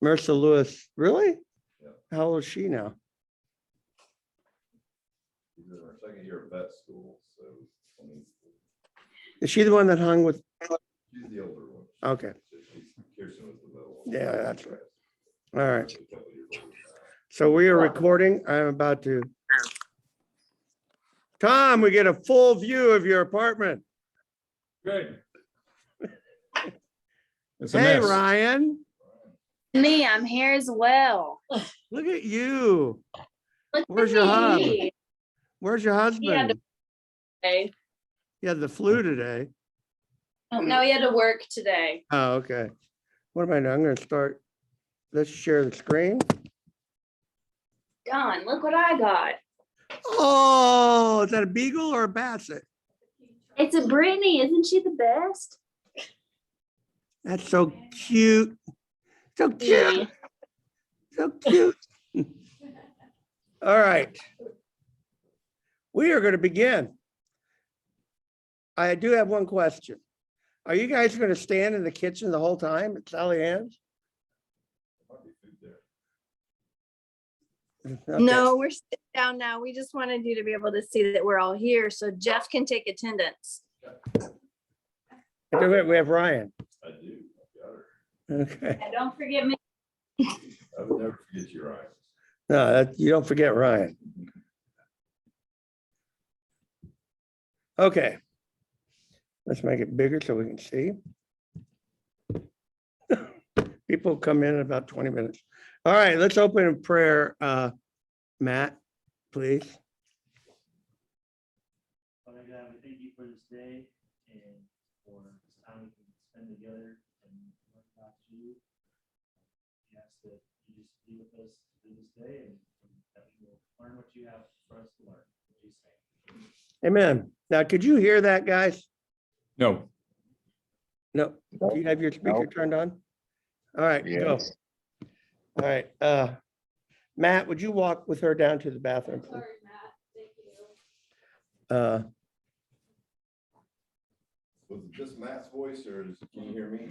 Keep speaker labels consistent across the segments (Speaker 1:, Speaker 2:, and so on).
Speaker 1: Marissa Lewis, really?
Speaker 2: Yeah.
Speaker 1: How old is she now?
Speaker 2: She's in her second year of vet school, so I mean,
Speaker 1: Is she the one that hung with?
Speaker 2: she's the older one.
Speaker 1: Okay.
Speaker 2: Kirsten was the middle one.
Speaker 1: Yeah, that's right. All right.
Speaker 2: She's a couple years older than that.
Speaker 1: So we are recording. I'm about to. Tom, we get a full view of your apartment.
Speaker 3: Good. It's a
Speaker 1: Hey,
Speaker 3: mess.
Speaker 1: Ryan,
Speaker 4: Me, I'm here as well.
Speaker 1: look at you.
Speaker 4: Look
Speaker 1: Where's
Speaker 4: at
Speaker 1: your hub?
Speaker 4: me.
Speaker 1: Where's your
Speaker 4: He had
Speaker 1: husband?
Speaker 4: Okay.
Speaker 1: You had the flu today.
Speaker 4: No, he had to work today.
Speaker 1: Oh, okay. What am I doing? I'm gonna start. Let's share the screen.
Speaker 4: Don, look what I got.
Speaker 1: Oh, is that a beagle or a basset?
Speaker 4: It's a Brittany. Isn't she the best?
Speaker 1: That's so cute. So cute.
Speaker 4: Yeah.
Speaker 1: So cute. All right. We are going to begin. I do have one question. Are you guys going to stand in the kitchen the whole time at Sally Ann's?
Speaker 2: There might be food there.
Speaker 1: Okay.
Speaker 5: No, we're sitting down now. We just wanted you to be able to see that we're all here so Jeff can take attendance.
Speaker 1: We have Ryan.
Speaker 2: I do. I got her.
Speaker 1: Okay.
Speaker 4: And don't forget me.
Speaker 2: I would never forget your eyes.
Speaker 1: No, you don't forget Ryan. Okay. Let's make it bigger so we can see. People come in about 20 minutes. All right, let's open in prayer. Matt, please.
Speaker 6: Father God, we thank you for this day and for this time we can spend together and learn about you. We ask that you just be with us through this day and that we will learn what you have for us to learn. In Jesus' name.
Speaker 1: Amen. Now, could you hear that, guys?
Speaker 3: No.
Speaker 1: No. Do you have your speaker turned on? All right, go. All right. Matt, would you walk with her down to the bathroom? Please?
Speaker 4: Sorry, Matt. Thank you.
Speaker 2: Was it just Matt's voice or can you hear me?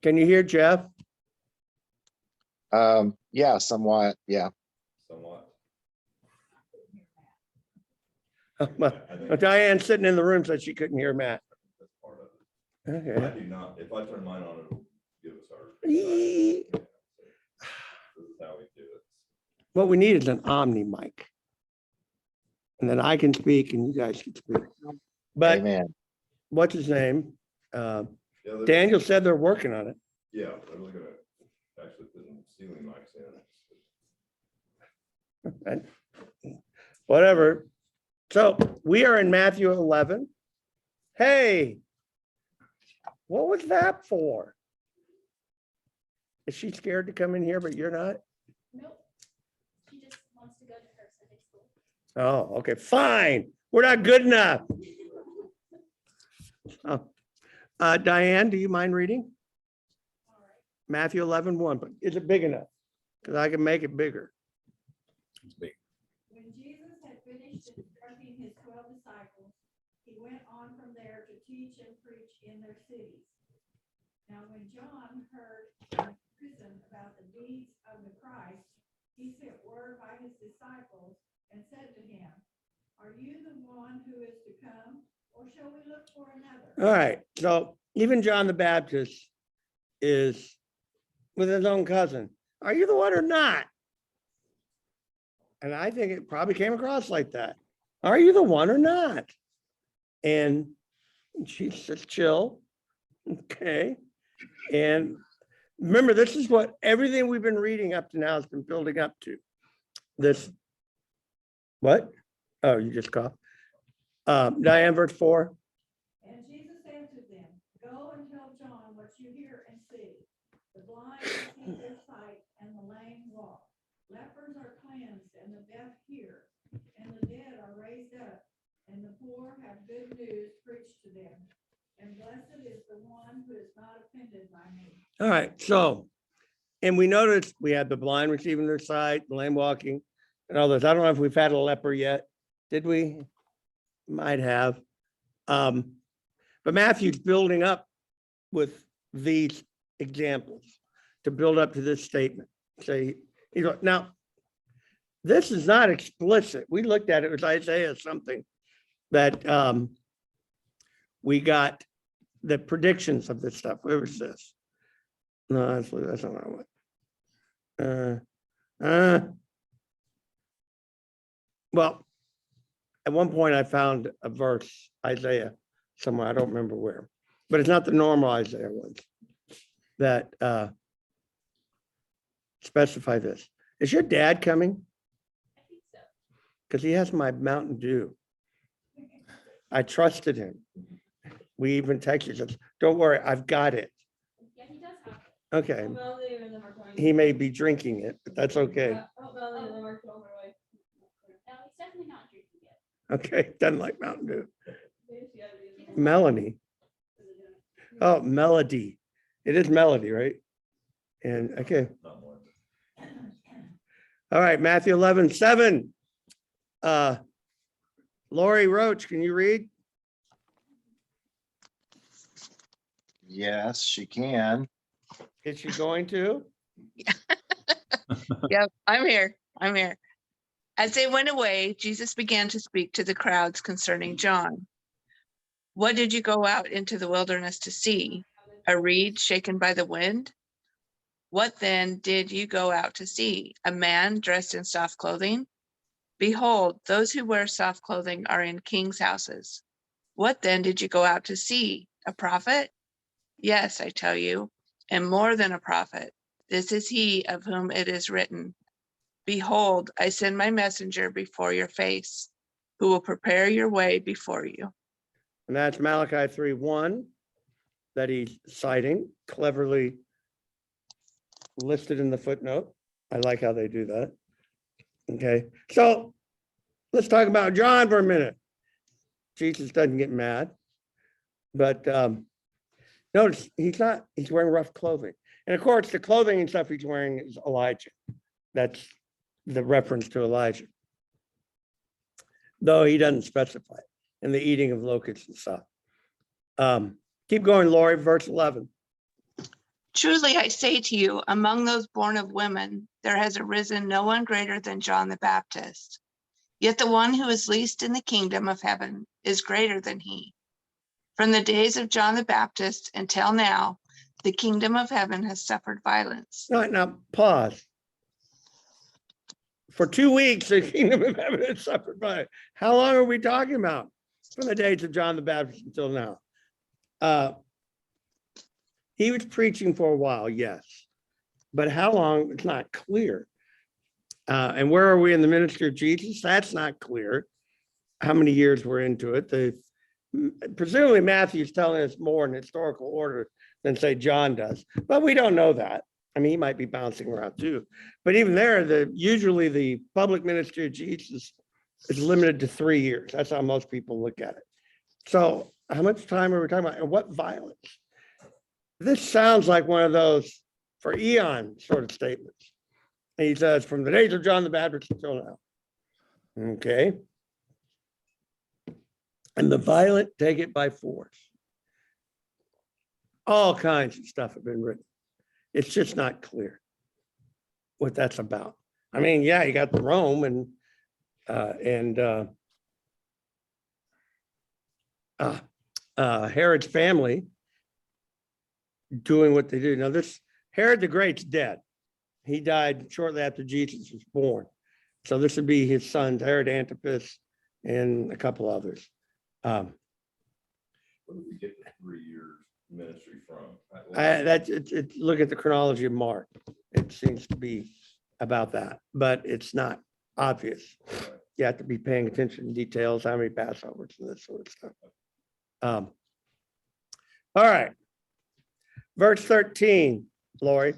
Speaker 1: Can you hear Jeff?
Speaker 7: Yeah, somewhat. Yeah.
Speaker 2: Somewhat.
Speaker 1: Well, Diane's sitting in the room, so she couldn't hear Matt.
Speaker 2: That's part of it. I
Speaker 1: Okay.
Speaker 2: do not, if I turn mine on, it'll give us our.
Speaker 1: Yee.
Speaker 2: This is how we do it.
Speaker 1: What we need is an Omni mic. And then I can speak and you guys can speak. But
Speaker 7: Amen.
Speaker 1: what's his name?
Speaker 2: Yeah, they're-
Speaker 1: Daniel said they're working on it.
Speaker 2: Yeah, they're looking at actually putting ceiling mics in.
Speaker 1: And whatever. So we are in Matthew 11. Hey, what was that for? Is she scared to come in here, but you're not?
Speaker 4: Nope. She just wants to go to her Sunday school.
Speaker 1: Oh, okay, fine. We're not good enough. Oh. Diane, do you mind reading?
Speaker 4: All right.
Speaker 1: Matthew 11:1, but is it big enough? Because I can make it bigger.
Speaker 3: It's big.
Speaker 8: When Jesus had finished instructing his 12 disciples, he went on from there to teach and preach in their cities. Now, when John heard in prison about the deeds of the Christ, he sent word by his disciples and said to him, "Are you the one who is to come, or shall we look for another?"
Speaker 1: All right, so even John the Baptist is with his own cousin. Are you the one or not? And I think it probably came across like that. Are you the one or not? And she says, chill. Okay. And remember, this is what everything we've been reading up to now has been building up to. This, what? Oh, you just coughed. Diane, verse 4.
Speaker 8: And Jesus answered them, "Go and tell John what you hear and see. The blind receive their sight, and the lame walk. Lepers are cleansed, and the deaf hear, and the dead are raised up, and the poor have good news preached to them. And blessed is the one who is not offended by me."
Speaker 1: All right, so, and we noticed we had the blind receiving their sight, the lame walking, and all this. I don't know if we've had a leper yet. Did we? Might have. But Matthew's building up with these examples. to build up to this statement. Say, now, this is not explicit. We looked at it, it was Isaiah something that we got the predictions of this stuff. Where was this? No, that's not what I want. Well, at one point I found a verse, Isaiah, somewhere, I don't remember where, but it's not the normal Isaiah ones that specify this. Is your dad coming?
Speaker 4: I think so.
Speaker 1: Because he has my Mountain Dew. I trusted him. We even texted us, don't worry, I've got it.
Speaker 4: Yeah, he does have it.
Speaker 1: Okay, he may be drinking it, but that's okay.
Speaker 4: No, he's definitely not drinking it.
Speaker 1: Okay, doesn't like Mountain Dew. Melanie. Oh, Melody. It is Melody, right? And, okay.
Speaker 2: Not more.
Speaker 1: All right, Matthew 11:7. Lori Roach, can you read?
Speaker 7: Yes, she can.
Speaker 1: Is she going to?
Speaker 9: Yep, I'm here. I'm here. As they went away, Jesus began to speak to the crowds concerning John. What did you go out into the wilderness to see? A reed shaken by the wind? What then did you go out to see? A man dressed in soft clothing? Behold, those who wear soft clothing are in kings' houses. What then did you go out to see? A prophet? Yes, I tell you, and more than a prophet. This is he of whom it is written, behold, I send my messenger before your face, who will prepare your way before you.
Speaker 1: And that's Malachi 3:1 that he's citing, cleverly listed in the footnote. I like how they do that. Okay, so let's talk about John for a minute. Jesus doesn't get mad, but notice he's wearing rough clothing. And of course, the clothing and stuff he's wearing is Elijah. That's the reference to Elijah. Though he doesn't specify it in the eating of locusts and stuff. Keep going, Lori, verse 11.
Speaker 9: Truly I say to you, among those born of women, there has arisen no one greater than John the Baptist. Yet the one who is least in the kingdom of heaven is greater than he. From the days of John the Baptist until now, the kingdom of heaven has suffered violence.
Speaker 1: Now, pause. For 2 weeks, the kingdom of heaven has suffered by. How long are we talking about? From the days of John the Baptist until now. He was preaching for a while, yes. But how long? It's not clear. And where are we in the ministry of Jesus? That's not clear. How many years we're into it? Presumably Matthew's telling us more in historical order than say John does, but we don't know that. I mean, he might be bouncing around too. But even there, usually the public ministry of Jesus is limited to 3 years. That's how most people look at it. So how much time are we talking about? And what violence? This sounds like one of those for eon sort of statements. And he says, from the days of John the Baptist until now. Okay. And the violent take it by force. All kinds of stuff have been written. It's just not clear what that's about. I mean, yeah, you got the Rome and Herod's family doing what they do. Now, this Herod the Great's dead. He died shortly after Jesus was born. So this would be his sons, Herod Antipas and a couple others.
Speaker 2: Where did we get the 3 years ministry from?
Speaker 1: Look at the chronology of Mark. It seems to be about that, but it's not obvious. You have to be paying attention to details, how many Passovers and this sort of stuff. All right. Verse 13, Lori.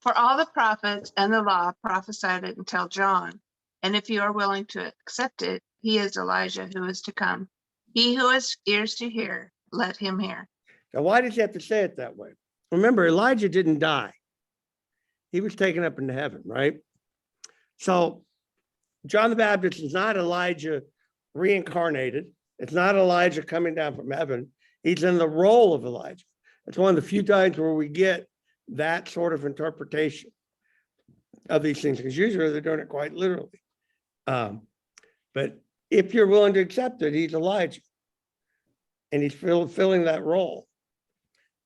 Speaker 9: For all the prophets and the law prophesied it until John. And if you are willing to accept it, he is Elijah who is to come. He who has ears to hear, let him hear.
Speaker 1: Now, why does he have to say it that way? Remember, Elijah didn't die. He was taken up into heaven, right? So John the Baptist is not Elijah reincarnated. It's not Elijah coming down from heaven. He's in the role of Elijah. It's one of the few times where we get that sort of interpretation of these things, because usually they're doing it quite literally. But if you're willing to accept it, he's Elijah. And he's filling that role.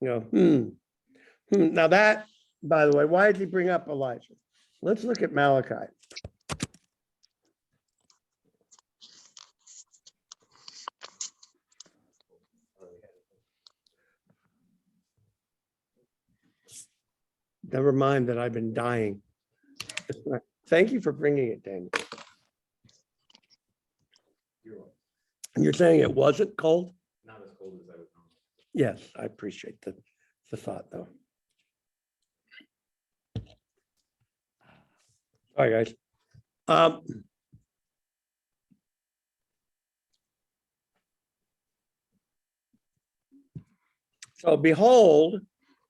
Speaker 1: Now that, by the way, why did he bring up Elijah? Let's look at Malachi. Never mind that I've been dying. Thank you for bringing it, Daniel. And you're saying it wasn't cold?
Speaker 2: Not as cold as I would normally.
Speaker 1: Yes, I appreciate the thought, though. All right, guys. So behold,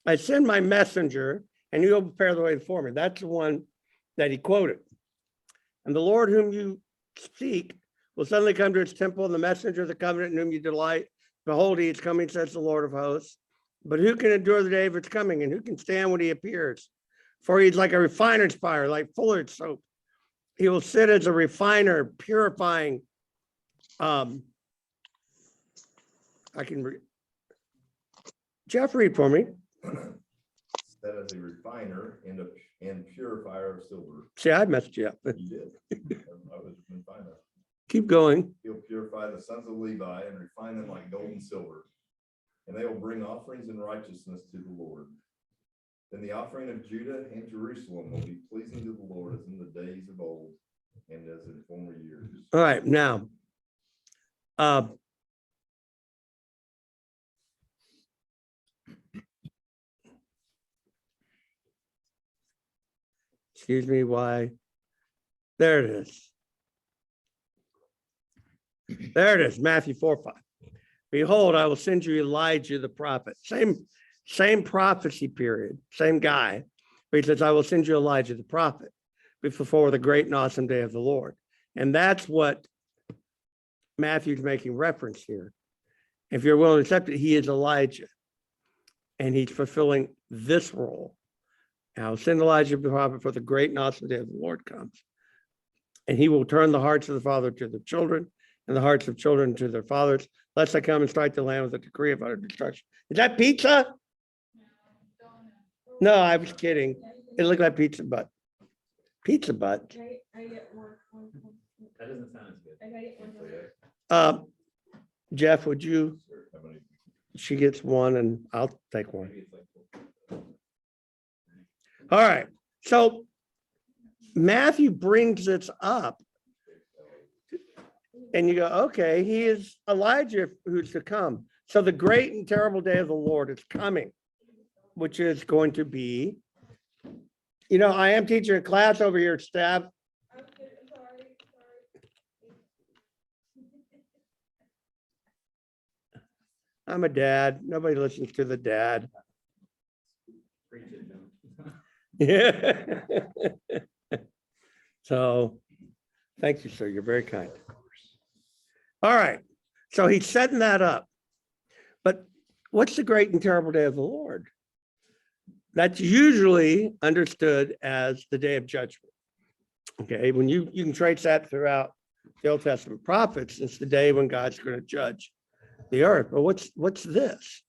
Speaker 1: I send my messenger, and you will prepare the way before me. That's the one that he quoted. And the Lord whom you seek will suddenly come to his temple, and the messenger of the covenant in whom you delight. Behold, he is coming, says the Lord of hosts. But who can endure the day of its coming, and who can stand when he appears? For he's like a refiner's fire, like fuller's soap. He will sit as a refiner, purifying. Jeff, read for me.
Speaker 2: That is a refiner and purifier of silver.
Speaker 1: See, I messed you up.
Speaker 2: You did. I was refiner.
Speaker 1: Keep going.
Speaker 2: He'll purify the sons of Levi and refine them like gold and silver. And they will bring offerings in righteousness to the Lord. Then the offering of Judah and Jerusalem will be pleasing to the Lord as in the days of old and as in former years.
Speaker 1: All right, now. Excuse me, why? There it is. There it is, Matthew 4:5. Behold, I will send you Elijah the prophet. Same prophecy period, same guy. But he says, I will send you Elijah the prophet before the great and awesome day of the Lord. And that's what Matthew's making reference here. If you're willing to accept it, he is Elijah. And he's fulfilling this role. And I will send Elijah the prophet for the great and awesome day of the Lord comes. And he will turn the hearts of the father to the children and the hearts of children to their fathers, lest I come and strike the land with a decree of utter destruction. Is that pizza? No, I was kidding. It looked like pizza butt. Pizza butt.
Speaker 6: That doesn't sound as good.
Speaker 1: Jeff, would you?
Speaker 2: How many?
Speaker 1: She gets one and I'll take one. All right. So Matthew brings this up. And you go, okay, he is Elijah who's to come. So the great and terrible day of the Lord is coming, which is going to be, I am teaching a class over here at staff. I'm a dad. Nobody listens to the dad. Yeah. So thank you, sir. You're very kind. All right. So he's setting that up. But what's the great and terrible day of the Lord? That's usually understood as the day of judgment. Okay, when you can trace that throughout the Old Testament prophets, it's the day when God's going to judge the earth. But what's this?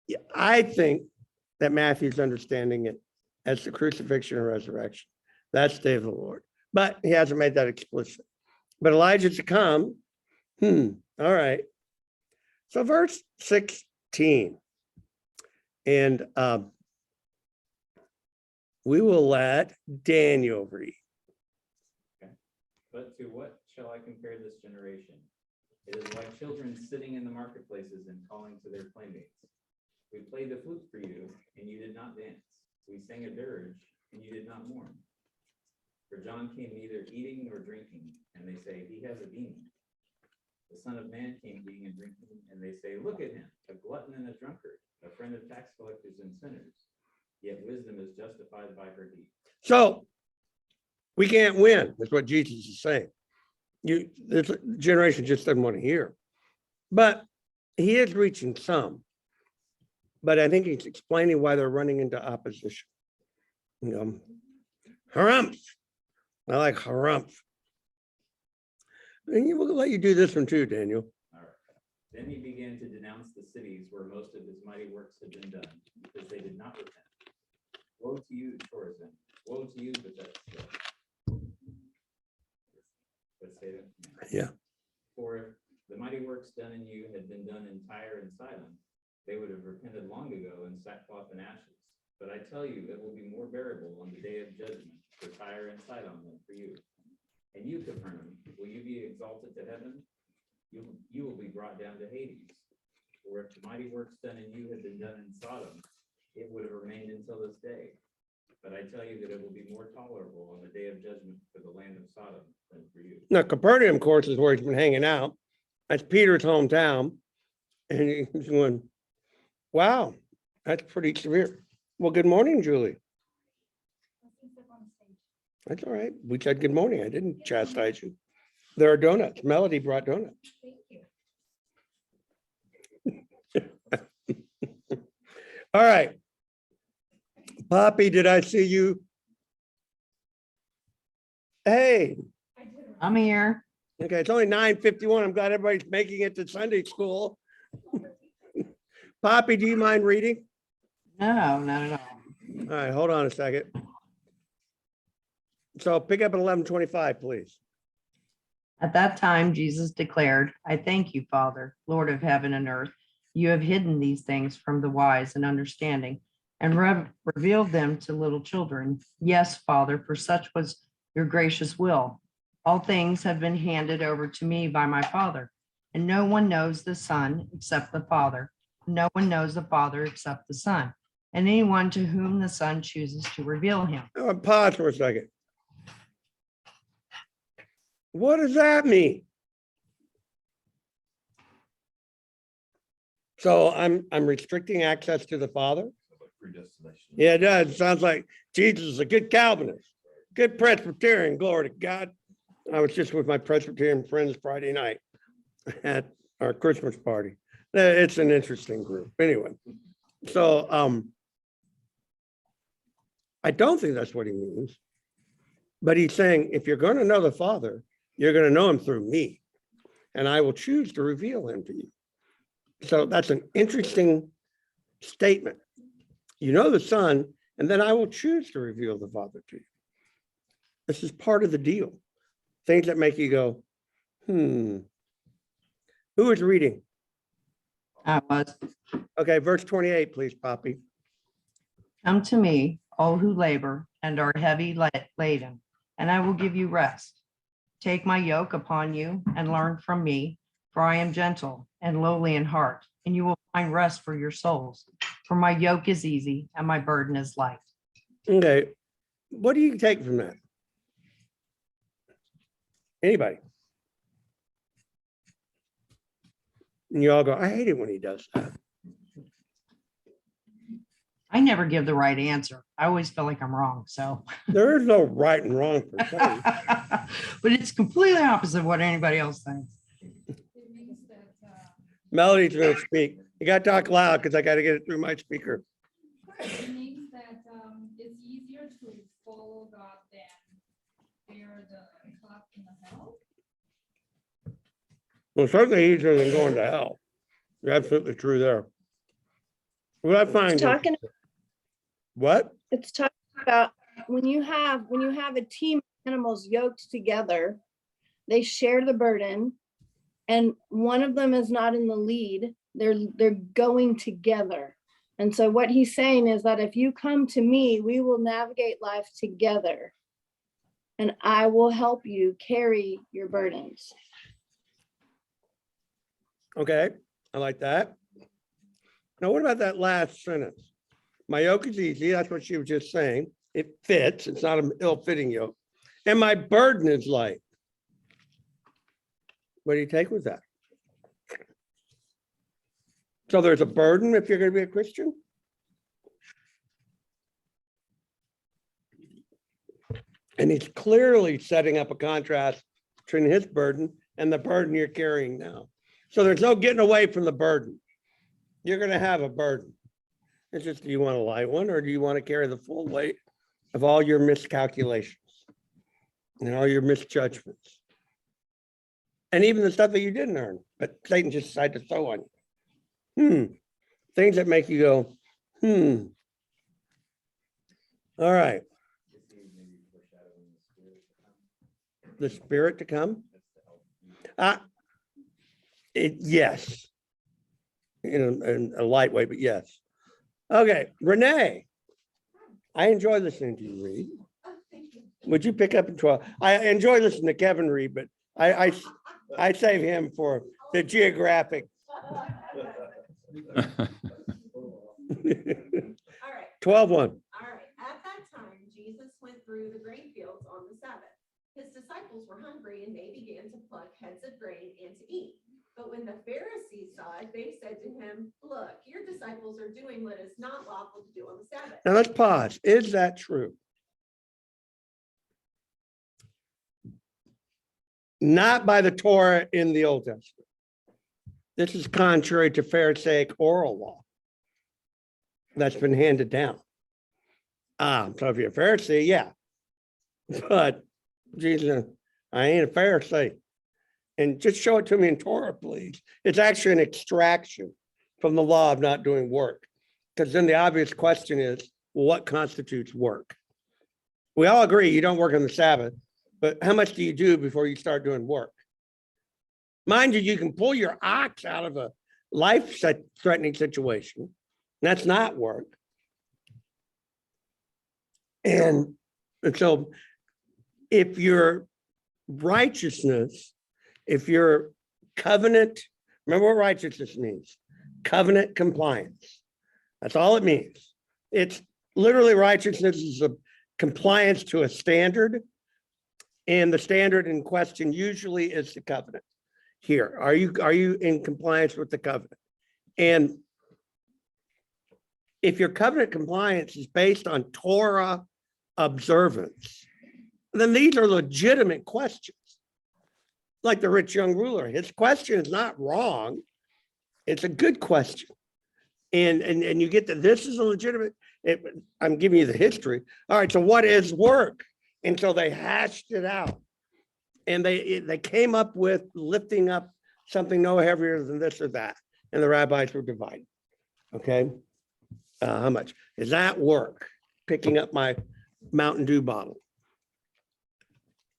Speaker 1: Yeah, I think that Matthew's understanding it as the crucifixion and resurrection. That's the day of the Lord. But he hasn't made that explicit. But Elijah to come. All right. So verse 16. And we will let Daniel read.
Speaker 10: But to what shall I compare this generation? It is like children sitting in the marketplaces and calling to their playmates. We played the flute for you, and you did not dance. We sang a dirge, and you did not mourn. For John came neither eating nor drinking, and they say, he has a demon. The Son of Man came eating and drinking, and they say, look at him, a glutton and a drunkard, a friend of tax collectors and sinners. Yet wisdom is justified by her deeds.
Speaker 1: So we can't win, is what Jesus is saying. This generation just doesn't want to hear. But he is reaching some. But I think he's explaining why they're running into opposition. You know, harumph. I like harumph. And we'll let you do this one too, Daniel.
Speaker 10: All right. Then he began to denounce the cities where most of his mighty works had been done, because they did not repent. Woe to you, Chorazin! Woe to you, Bethesda! Let's say that.
Speaker 1: Yeah.
Speaker 10: For if the mighty works done in you had been done in Tyre and Sidon, they would have repented long ago in sackcloth and ashes. But I tell you, it will be more bearable on the day of judgment for Tyre and Sidon than for you. And you, Capernaum, will you be exalted to heaven? You will be brought down to Hades. For if the mighty works done in you had been done in Sodom, it would have remained until this day. But I tell you that it will be more tolerable on the day of judgment for the land of Sodom than for you.
Speaker 1: Now, Capernaum, of course, is where he's been hanging out. That's Peter's hometown. And he's going, wow, that's pretty severe. Well, good morning, Julie. That's all right. We said good morning. I didn't chastise you. There are donuts. Melody brought donuts.
Speaker 4: Thank you.
Speaker 1: All right. Poppy, did I see you? Hey,
Speaker 11: I'm here.
Speaker 1: okay, it's only 9:51. I'm glad everybody's making it to Sunday school. Poppy, do you mind reading?
Speaker 11: No, not at all.
Speaker 1: All right, hold on a second. So pick up at 11:25, please.
Speaker 11: At that time, Jesus declared, I thank you, Father, Lord of heaven and earth. You have hidden these things from the wise and understanding and revealed them to little children. Yes, Father, for such was your gracious will. All things have been handed over to me by my Father, and no one knows the Son except the Father. No one knows the Father except the Son, and anyone to whom the Son chooses to reveal him.
Speaker 1: Pause for a second. What does that mean? So I'm restricting access to the Father?
Speaker 2: Predestination.
Speaker 1: Yeah, it does. It sounds like Jesus is a good Calvinist, good Presbyterian, glory to God. I was just with my Presbyterian friends Friday night at our Christmas party. It's an interesting group. Anyway, so I don't think that's what he means. But he's saying, if you're going to know the Father, you're going to know him through me, and I will choose to reveal him to you. So that's an interesting statement. You know the Son, and then I will choose to reveal the Father to you. This is part of the deal. Things that make you go, Who is reading?
Speaker 11: I was.
Speaker 1: Okay, verse 28, please, Poppy.
Speaker 11: Come to me, all who labor and are heavy laden, and I will give you rest. Take my yoke upon you and learn from me, for I am gentle and lowly in heart, and you will find rest for your souls. For my yoke is easy and my burden is light.
Speaker 1: Okay, what do you take from that? Anybody? And you all go, I hate it when he does that.
Speaker 11: I never give the right answer. I always feel like I'm wrong, so.
Speaker 1: There is no right and wrong per se.
Speaker 11: But it's completely opposite of what anybody else thinks.
Speaker 8: It means that,
Speaker 1: Melody's going to speak. You got to talk loud because I got to get it through my speaker.
Speaker 8: it means that, it's easier to follow God than bear the clock in the hell.
Speaker 1: Well, certainly easier than going to hell. You're absolutely true there. What I find is-
Speaker 5: Talking,
Speaker 1: what?
Speaker 5: it's talking about when you have a team of animals yoked together, they share the burden, and one of them is not in the lead. They're going together. And so what he's saying is that if you come to me, we will navigate life together, and I will help you carry your burdens.
Speaker 1: Okay, I like that. Now, what about that last sentence? My yoke is easy. That's what she was just saying. It fits. It's not an ill-fitting yoke. And my burden is light. What do you take with that? So there's a burden if you're going to be a Christian? And he's clearly setting up a contrast between his burden and the burden you're carrying now. So there's no getting away from the burden. You're going to have a burden. It's just, do you want a light one or do you want to carry the full weight of all your miscalculations and all your misjudgments? And even the stuff that you didn't earn, but Satan just decided to throw on you. Things that make you go, All right. The spirit to come? Yes. In a light way, but yes. Okay, Renee. I enjoy listening to you read. Would you pick up in 12? I enjoy listening to Kevin read, but I save him for the geographic.
Speaker 8: All right.
Speaker 1: 12:1.
Speaker 8: All right. At that time, Jesus went through the grain fields on the Sabbath. His disciples were hungry and they began to pluck heads of grain and to eat. But when the Pharisees saw it, they said to him, "Look, your disciples are doing what is not lawful to do on the Sabbath."
Speaker 1: Now let's pause. Is that true? Not by the Torah in the Old Testament. This is contrary to Pharisaic oral law that's been handed down. So if you're a Pharisee, yeah. But Jesus, I ain't a Pharisee. And just show it to me in Torah, please. It's actually an extraction from the law of not doing work. Because then the obvious question is, well, what constitutes work? We all agree you don't work on the Sabbath, but how much do you do before you start doing work? Mind you, you can pull your ox out of a life-threatening situation. That's not work. And so if your righteousness, if your covenant, remember what righteousness means, covenant compliance. That's all it means. It's literally righteousness is a compliance to a standard. And the standard in question usually is the covenant. Here, are you in compliance with the covenant? And if your covenant compliance is based on Torah observance, then these are legitimate questions. Like the rich young ruler, his question is not wrong. It's a good question. And you get that this is a legitimate, I'm giving you the history. All right, so what is work? And so they hashed it out. And they came up with lifting up something no heavier than this or that. And the rabbis were divided. Okay. How much? Is that work? Picking up my Mountain Dew bottle.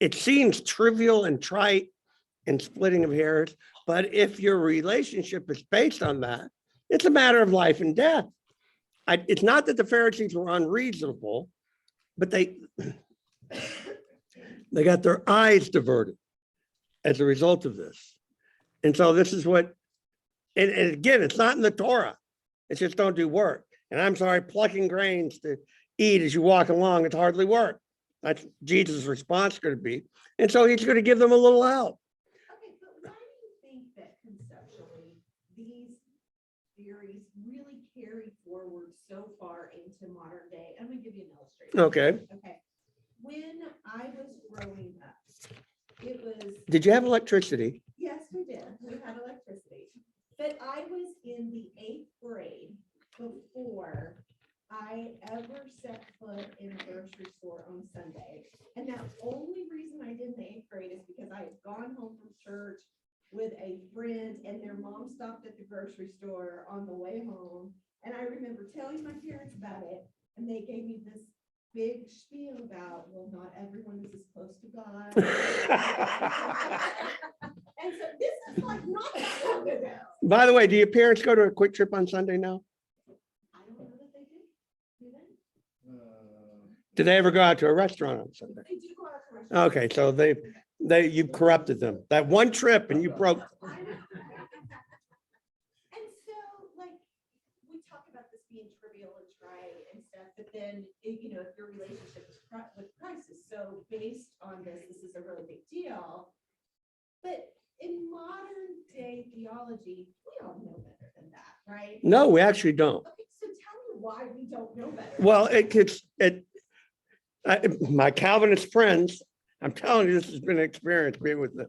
Speaker 1: It seems trivial and trite and splitting of hairs, but if your relationship is based on that, it's a matter of life and death. It's not that the Pharisees were unreasonable, but they got their eyes diverted as a result of this. And so this is what, and again, it's not in the Torah. It's just don't do work. And I'm sorry, plucking grains to eat as you walk along, it's hardly work. That's Jesus' response going to be. And so he's going to give them a little help.
Speaker 8: Okay, but why do you think that conceptually these theories really carry forward so far into modern day? I'm going to give you an illustration.
Speaker 1: Okay.
Speaker 8: Okay. When I was growing up, it was.
Speaker 1: Did you have electricity?
Speaker 8: Yes, we did. We had electricity. But I was in the 8th grade before I ever set foot in a grocery store on Sunday. And the only reason I did in the 8th grade is because I had gone home from church with a friend and their mom stopped at the grocery store on the way home. And I remember telling my parents about it and they gave me this big spiel about, well, not everyone is as close to God. And so this is like not that long ago.
Speaker 1: By the way, do your parents go to a quick trip on Sunday now?
Speaker 8: I don't know that they do. Do they?
Speaker 1: Did they ever go out to a restaurant on Sunday?
Speaker 8: They do go out to restaurants.
Speaker 1: Okay, so you corrupted them. That one trip and you broke.
Speaker 8: I know. And so, like, we talk about this being trivial and trite and stuff, but then, if your relationship with Christ is so based on this is a really big deal. But in modern day theology, we all know better than that, right?
Speaker 1: No, we actually don't.
Speaker 8: Okay, so tell me why we don't know better.
Speaker 1: Well, my Calvinist friends, I'm telling you, this has been an experience being with them.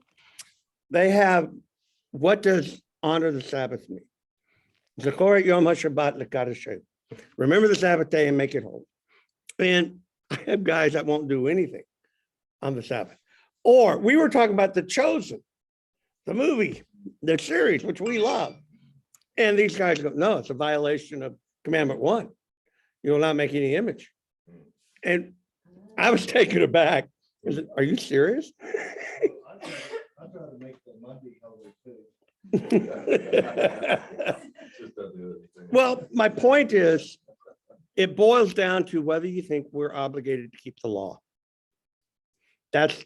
Speaker 1: They have, what does honor the Sabbath mean? Zechor Yom HaShabbat L'Kadashim. Remember the Sabbath day and make it holy. And I have guys that won't do anything on the Sabbath. Or we were talking about The Chosen, the movie, the series, which we love. And these guys go, no, it's a violation of commandment 1. You will not make any image. And I was taken aback. I said, are you serious?
Speaker 6: I'd rather make the Monday holy too.
Speaker 2: Just don't do it.
Speaker 1: Well, my point is, it boils down to whether you think we're obligated to keep the law. That's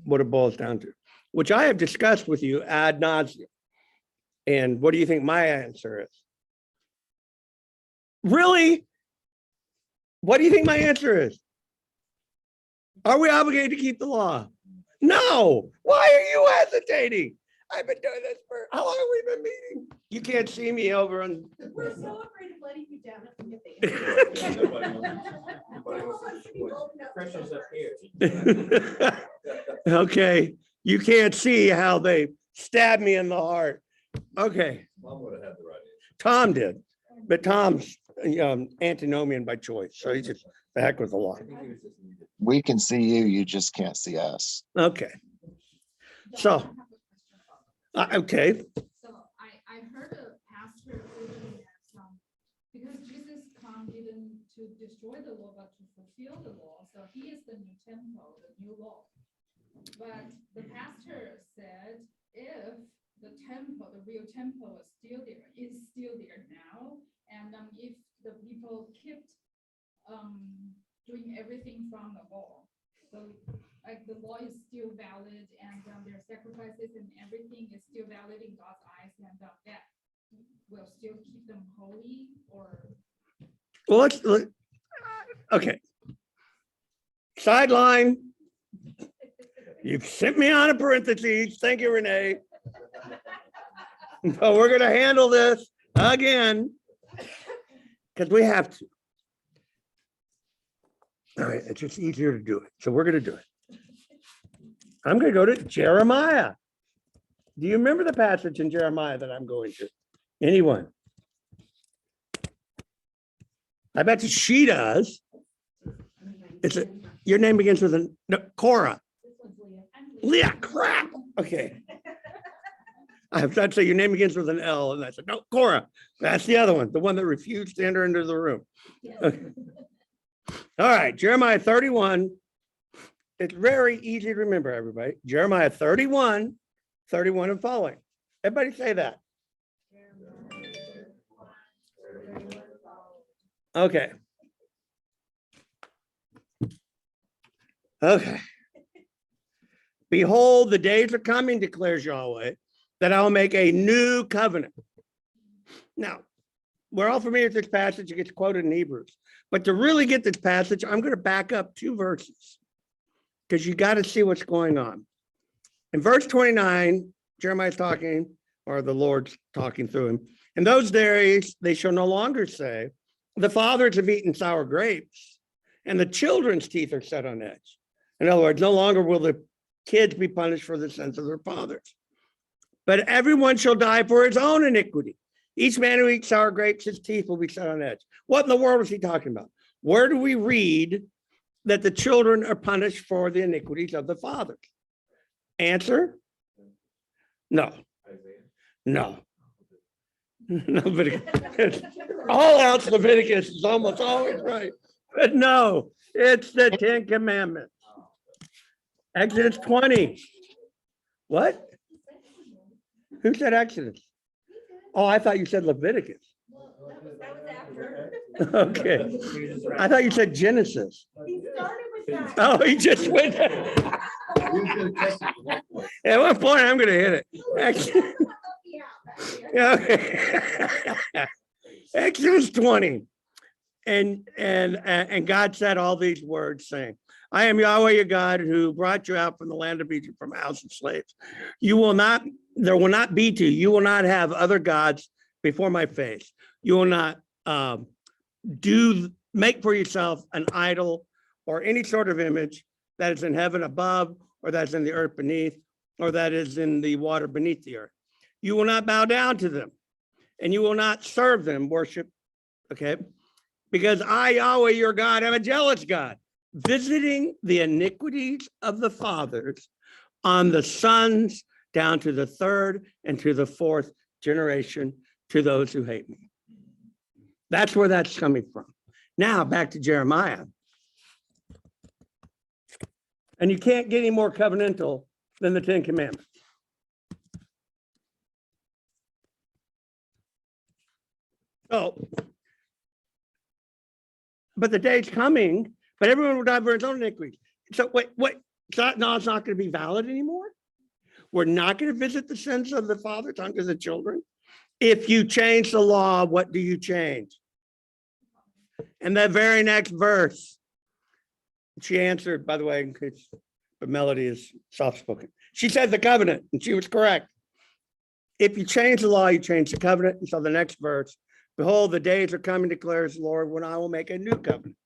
Speaker 1: what it boils down to, which I have discussed with you ad nauseum. And what do you think my answer is? Really? What do you think my answer is? Are we obligated to keep the law? No. Why are you hesitating? I've been doing this for, how long have we been meeting? You can't see me over on.
Speaker 8: We're so afraid of letting you down at the
Speaker 10: Pressure's up here.
Speaker 1: Okay, you can't see how they stabbed me in the heart. Okay,
Speaker 2: Mom would have had the right answer.
Speaker 1: Tom did, but Tom's antinomian by choice, so he's just the heck with the law.
Speaker 10: I think he was just muted.
Speaker 7: We can see you, you just can't see us.
Speaker 1: Okay, so, okay,
Speaker 8: So I heard a pastor saying that, because Jesus didn't to destroy the law, but to fulfill the law. So he is the new temple, the new law. But the pastor said, if the temple, the real temple is still there now, and if the people kept doing everything from the law, so like the law is still valid, and their sacrifices and everything is still valid in God's eyes, and that will still keep them holy, or
Speaker 1: well, okay. Sideline. You've sent me on a parentheses. Thank you, Renee. But we're gonna handle this again, because we have to. All right, it's just easier to do it, so we're gonna do it. I'm gonna go to Jeremiah. Do you remember the passage in Jeremiah that I'm going to? Anyone? I bet you she does. Your name begins with a no, Cora. Leah, crap. Okay. I have tried to say your name begins with an L, and I said, no, Cora. That's the other one, the one that refused to enter into the room. Okay. All right, Jeremiah 31. It's very easy to remember, everybody. Jeremiah 31, 31 and following. Everybody say that. Okay. Okay. Behold, the days are coming, declares Yahweh, that I will make a new covenant. Now, we're all familiar with this passage. It gets quoted in Hebrews. But to really get this passage, I'm going to back up 2 verses because you got to see what's going on. In verse 29, Jeremiah's talking, or the Lord's talking through him. In those days, they shall no longer say, the fathers have eaten sour grapes, and the children's teeth are set on edge. In other words, no longer will the kids be punished for the sins of their fathers. But everyone shall die for his own iniquity. Each man who eats sour grapes, his teeth will be set on edge. What in the world is he talking about? Where do we read that the children are punished for the iniquities of the fathers? Answer? No. No. Leviticus. All else Leviticus is almost always right. But no, it's the 10 Commandments. Exodus 20. What? Who said Exodus? Oh, I thought you said Leviticus. Okay. I thought you said Genesis.
Speaker 8: he started with that.
Speaker 1: Oh, he just went. At one point, I'm going to hit it.
Speaker 8: Yeah.
Speaker 1: Okay. Exodus 20. And God said all these words, saying, I am Yahweh your God who brought you out from the land of Egypt from a house of slaves. There will not be to you. You will not have other gods before my face. You will not make for yourself an idol or any sort of image that is in heaven above, or that's in the earth beneath, or that is in the water beneath the earth. You will not bow down to them, and you will not serve them, worship. Okay. Because I, Yahweh, your God, am a jealous God, visiting the iniquities of the fathers on the sons down to the third and to the fourth generation to those who hate me. That's where that's coming from. Now back to Jeremiah. And you can't get any more covenantal than the Ten Commandments. So, but the day's coming, but everyone will die for his own iniquities. So wait, so no, it's not going to be valid anymore? We're not going to visit the sins of the fathers onto the children? If you change the law, what do you change? And the very next verse, she answered, by the way, in case the melody is soft-spoken. She said the covenant, and she was correct. If you change the law, you change the covenant. And so the next verse, behold, the days are coming, declares the Lord, when I will make a new covenant.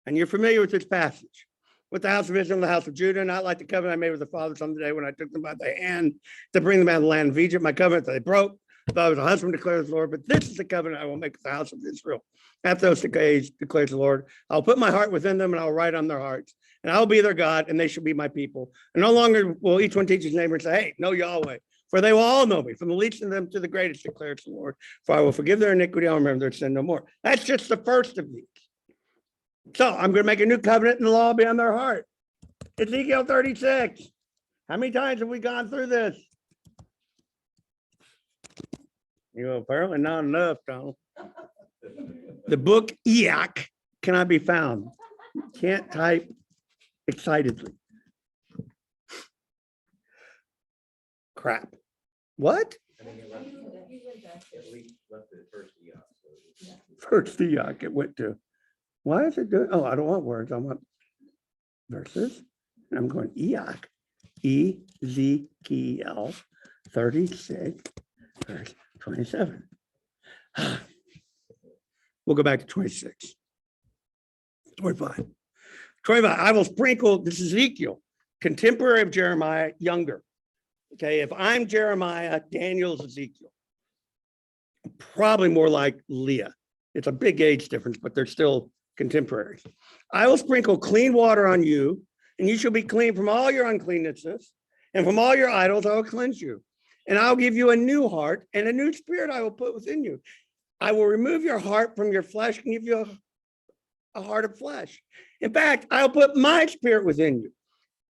Speaker 1: And you're familiar with this passage. With the house of Israel and the house of Judah, not like the covenant I made with the fathers on the day when I took them by the hand to bring them out of the land of Egypt, my covenant that they broke. Though I was a husband, declares the Lord, but this is the covenant I will make with the house of Israel. After those days, declares the Lord, I'll put my heart within them and I'll write on their hearts, and I'll be their God, and they shall be my people. And no longer will each one teach his neighbor and say, hey, know Yahweh, for they will all know me, from the least of them to the greatest, declares the Lord. For I will forgive their iniquity, I'll remember their sin no more. That's just the first of these. So I'm going to make a new covenant, and the law will be on their heart. Ezekiel 36. How many times have we gone through this? You know, apparently not enough, Donald. The book Enoch cannot be found. Can't type excitedly. Crap. What?
Speaker 10: I think it left, at least left the first Enoch. So
Speaker 1: First Enoch it went to. Why is it doing? Oh, I don't want words. I want verses. And I'm going Enoch. Ezekiel 36, verse 27. We'll go back to 26. 25. 25. I will sprinkle, this is Ezekiel, contemporary of Jeremiah, younger. Okay, if I'm Jeremiah, Daniel's Ezekiel. Probably more like Leah. It's a big age difference, but they're still contemporaries. I will sprinkle clean water on you, and you shall be clean from all your uncleannesses, and from all your idols I will cleanse you. And I'll give you a new heart, and a new spirit I will put within you. I will remove your heart from your flesh and give you a heart of flesh. In fact, I'll put my spirit within you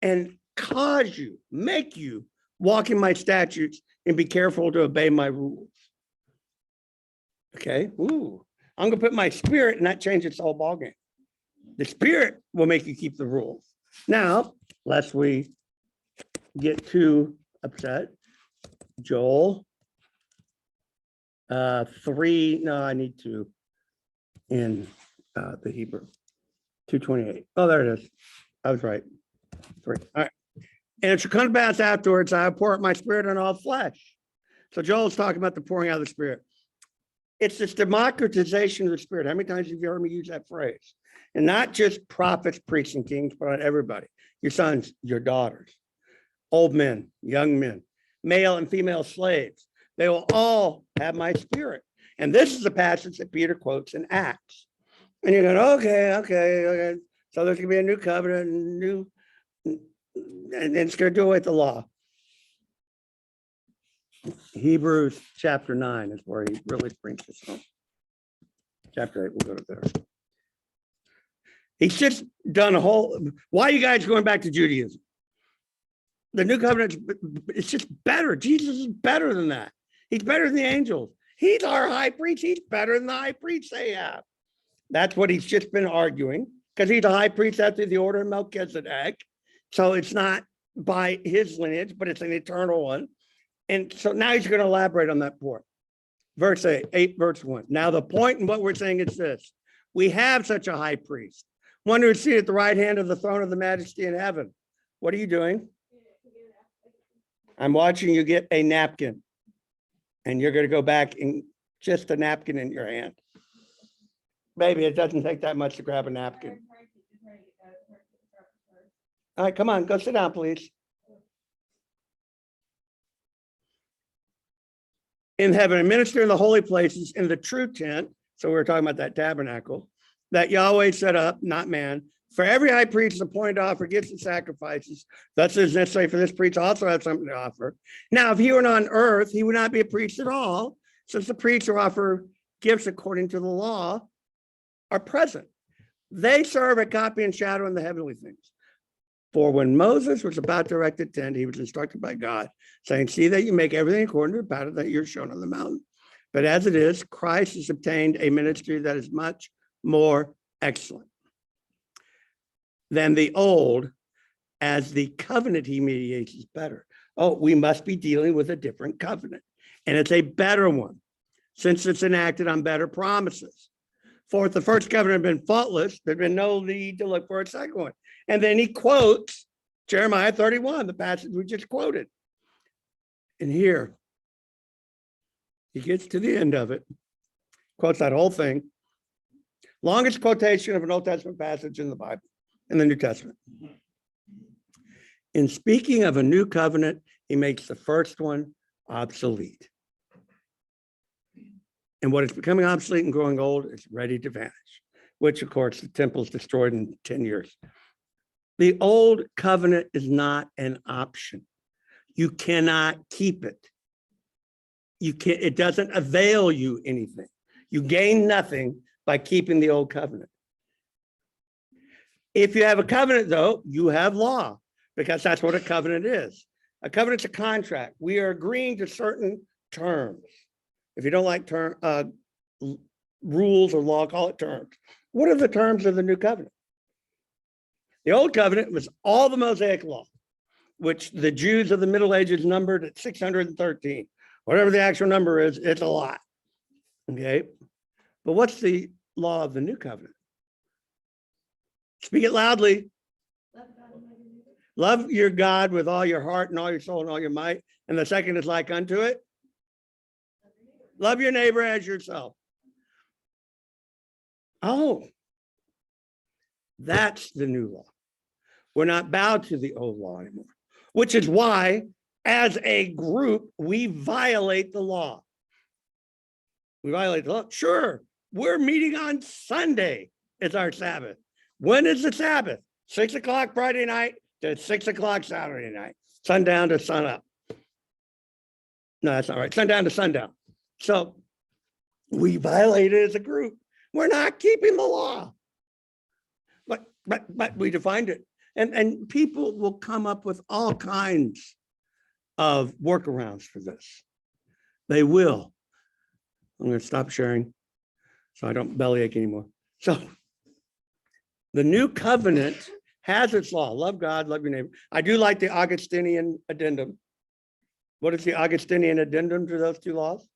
Speaker 1: and cause you, make you walk in my statutes and be careful to obey my rules. Okay, ooh, I'm gonna put my spirit and that changes the whole ballgame. The spirit will make you keep the rules. Now, lest we get too upset, Joel 3, no, I need to in the Hebrew 2:28. Oh, there it is. I was right. 3. All right. And it shall come to pass afterwards, I will pour out my spirit on all flesh. So Joel's talking about the pouring out of the spirit. It's this democratization of the spirit. How many times have you heard me use that phrase? And not just prophets, priests, and kings, but on everybody. Your sons, your daughters, old men, young men, male and female slaves. They will all have my spirit. And this is the passage that Peter quotes in Acts. And you're going, okay. So there's going to be a new covenant, and it's going to do away with the law. Hebrews chapter 9 is where he really brings this home. Chapter 8, we'll go to there. He's just done a whole, why are you guys going back to Judaism? The new covenant, it's just better. Jesus is better than that. He's better than the angels. He's our high priest. He's better than the high priest they have. That's what he's just been arguing, because he's a high priest after the order of Melchizedek. So it's not by his lineage, but it's an eternal one. And so now he's going to elaborate on that point. Verse 8, verse 1. Now the point in what we're saying is this. We have such a high priest, one who is seated at the right hand of the throne of the majesty in heaven. What are you doing? I'm watching you get a napkin. And you're going to go back and just a napkin in your hand. Baby, it doesn't take that much to grab a napkin. All right, come on, go sit down, please. In heaven, and minister in the holy places in the true tent, So we were talking about that tabernacle that Yahweh set up, not man. For every high priest is appointed to offer gifts and sacrifices. Thus it is necessary for this priest to also have something to offer. Now, if he were on earth, he would not be a priest at all, since the priests who offer gifts according to the law are present. They serve a copy and shadow in the heavenly things. For when Moses was about to erect a tent, he was instructed by God, saying, see that you make everything according to the pattern that you're shown on the mountain. But as it is, Christ has obtained a ministry that is much more excellent than the old, as the covenant he mediates is better. Oh, we must be dealing with a different covenant, and it's a better one, since it's enacted on better promises. For if the first covenant had been faultless, there'd been no need to look for a second one. And then he quotes Jeremiah 31, the passage we just quoted. And here, he gets to the end of it, quotes that whole thing. Longest quotation of an Old Testament passage in the Bible, in the New Testament. In speaking of a new covenant, he makes the first one obsolete. And what is becoming obsolete and growing old is ready to vanish, which of course the temple's destroyed in 10 years. The old covenant is not an option. You cannot keep it. It doesn't avail you anything. You gain nothing by keeping the old covenant. If you have a covenant, though, you have law, because that's what a covenant is. A covenant's a contract. We are agreeing to certain terms. If you don't like rules or law, call it terms. What are the terms of the new covenant? The old covenant was all the Mosaic law, which the Jews of the Middle Ages numbered at 613. Whatever the actual number is, it's a lot. Okay. But what's the law of the new covenant? Speak it loudly. Love your God with all your heart and all your soul and all your might. And the second is like unto it. Love your neighbor as yourself. Oh, that's the new law. We're not bound to the old law anymore, which is why, as a group, we violate the law. We violate the law. Sure, we're meeting on Sunday. It's our Sabbath. When is the Sabbath? 6 o'clock Friday night to 6 o'clock Saturday night. Sundown to sunup. No, that's not right. Sundown to sundown. So we violate it as a group. We're not keeping the law. But we defined it. And people will come up with all kinds of workarounds for this. They will. I'm going to stop sharing so I don't bellyache anymore. So the new covenant has its law. Love God, love your neighbor. I do like the Augustinian addendum. What is the Augustinian addendum to those two laws?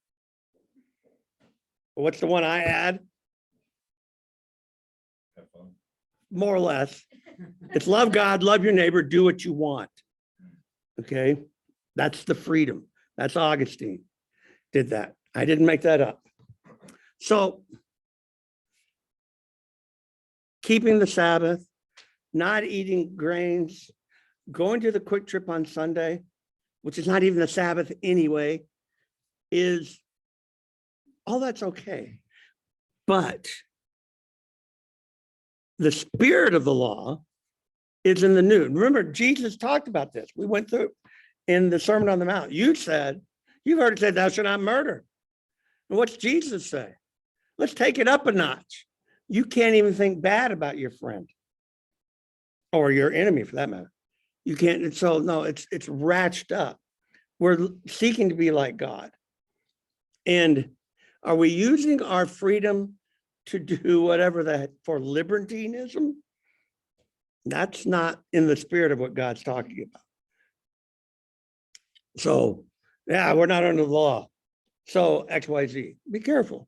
Speaker 1: What's the one I add?
Speaker 2: Have fun.
Speaker 1: More or less. It's love God, love your neighbor, do what you want. Okay, that's the freedom. That's Augustine did that. I didn't make that up. So keeping the Sabbath, not eating grains, going to the quick trip on Sunday, which is not even the Sabbath anyway, is all that's okay. But the spirit of the law is in the new. Remember, Jesus talked about this. We went through in the Sermon on the Mount. You've heard it said, thou shalt not murder. And what's Jesus say? Let's take it up a notch. You can't even think bad about your friend or your enemy for that matter. You can't. So no, it's ratcheted up. We're seeking to be like God. And are we using our freedom to do whatever that for libertinism? That's not in the spirit of what God's talking about. So, yeah, we're not under the law. So XYZ, be careful.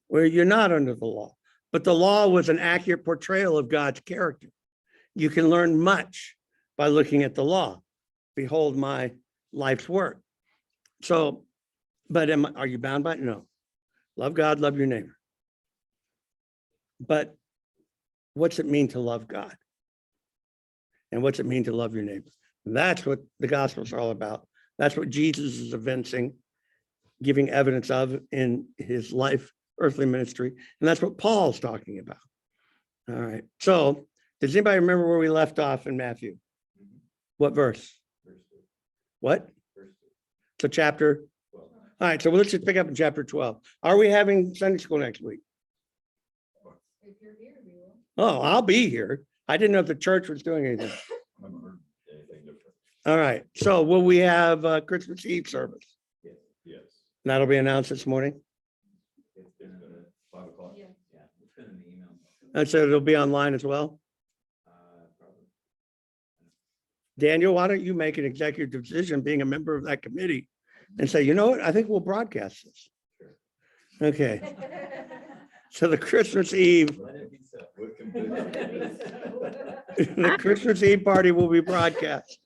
Speaker 1: Where you're not under the law. But the law was an accurate portrayal of God's character. You can learn much by looking at the law. Behold my life's work. So, but are you bound by it? No. Love God, love your neighbor. But what's it mean to love God? And what's it mean to love your neighbor? That's what the Gospels are all about. That's what Jesus is evincing, giving evidence of in his life earthly ministry. And that's what Paul's talking about. All right. So does anybody remember where we left off in Matthew? What verse? What? So chapter? All right. So let's just pick up in chapter 12. Are we having Sunday school next week?
Speaker 8: If you're here, we will.
Speaker 1: Oh, I'll be here. I didn't know if the church was doing anything. All right. So will we have a Christmas Eve service?
Speaker 2: Yes.
Speaker 1: That'll be announced this morning.
Speaker 10: It's been at 5 o'clock.
Speaker 8: Yeah.
Speaker 10: Yeah, it's been in the email.
Speaker 1: And so it'll be online as well.
Speaker 10: Probably.
Speaker 1: Daniel, why don't you make an executive decision, being a member of that committee, and say, you know what, I think we'll broadcast this. Okay, so the Christmas Eve,
Speaker 10: Let it be so.
Speaker 2: With conviction.
Speaker 1: the Christmas Eve party will be broadcast,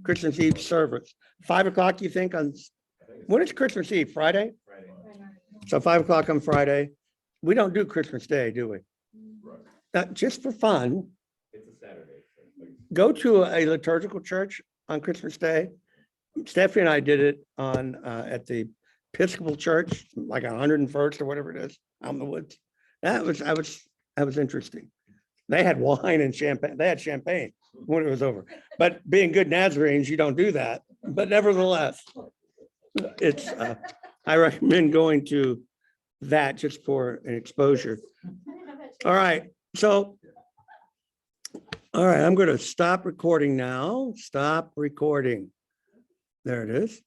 Speaker 1: Christmas Eve service. 5 o'clock, you think on, when is Christmas Eve, Friday?
Speaker 10: Friday.
Speaker 1: So 5 o'clock on Friday. We don't do Christmas Day, do we?
Speaker 2: Right.
Speaker 1: Just for fun,
Speaker 10: It's a Saturday. So.
Speaker 1: go to a liturgical church on Christmas Day. Stephanie and I did it on, at the Episcopal Church, like 101st or whatever it is, out in the woods. That was interesting. They had wine and champagne. They had champagne when it was over. But being good Nazarenes, you don't do that. But nevertheless, it's, I recommend going to that just for an exposure. All right, so, all right, I'm going to stop recording now. Stop recording. There it is.